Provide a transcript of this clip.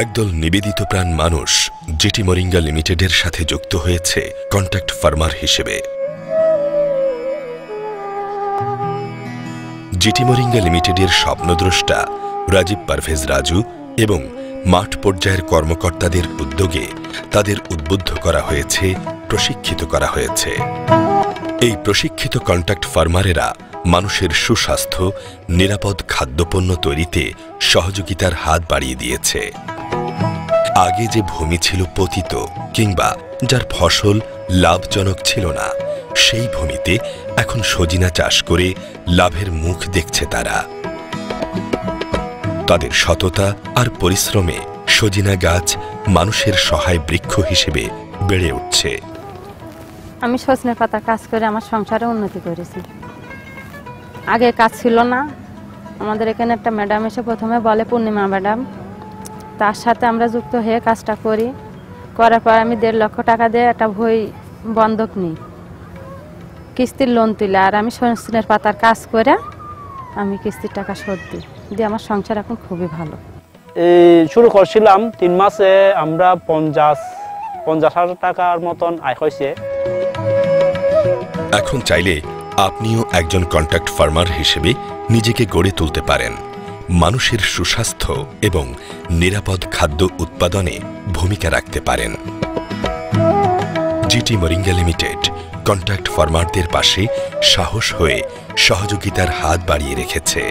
একদল নিবেদিত প্রাণ মানুষ জিটি মোরিঙ্গা লিমিটেডের সাথে যুক্ত হয়েছে কন্ট্রাক্ট ফার্মার হিসেবে। জিটি মোরিঙ্গা লিমিটেডের স্বপ্নদ্রষ্টা রাজীব পারভেজ রাজু এবং মাঠ পর্যায়ের কর্মকর্তাদের উদ্যোগে তাদের উদ্বুদ্ধ করা হয়েছে, প্রশিক্ষিত করা হয়েছে। এই প্রশিক্ষিত কন্ট্রাক্ট ফার্মারেরা মানুষের সুস্বাস্থ্য, নিরাপদ খাদ্যপণ্য তৈরিতে সহযোগিতার হাত বাড়িয়ে দিয়েছে। আগে যে ভূমি ছিল পতিত কিংবা যার ফসল লাভজনক ছিল না, সেই ভূমিতে এখন সজিনা চাষ করে লাভের মুখ দেখছে তারা। তাদের সততা আর পরিশ্রমে সজিনা গাছ মানুষের সহায় বৃক্ষ হিসেবে বেড়ে উঠছে। আমি সজনে পাতা কাজ করে আমার সংসারে উন্নতি করেছি। আগে কাজ ছিল না। আমাদের এখানে একটা ম্যাডাম এসে প্রথমে বলে, পূর্ণিমা ম্যাডাম, তার সাথে আমরা যুক্ত হয়ে কাজটা করি। করার পর আমি 1.5 লক্ষ টাকা দিয়ে একটা বই বন্ধক নিই, কিস্তির লোন তুলে। আর আমি সজনের পাতার কাজ করে আমি কিস্তির টাকা শোধ দিই, দিয়ে আমার সংসার এখন খুবই ভালো। শুরু করছিলাম 3 মাসে আমরা 50,000 টাকার মতন আয় হয়েছে। এখন চাইলে আপনিও একজন কন্ট্রাক্ট ফার্মার হিসেবে নিজেকে গড়ে তুলতে পারেন। মানুষের সুস্বাস্থ্য এবং নিরাপদ খাদ্য উৎপাদনে ভূমিকা রাখতে পারেন। জিটি মোরিঙ্গা লিমিটেড কন্ট্রাক্ট ফার্মারদের পাশে সাহস হয়ে সহযোগিতার হাত বাড়িয়ে রেখেছে।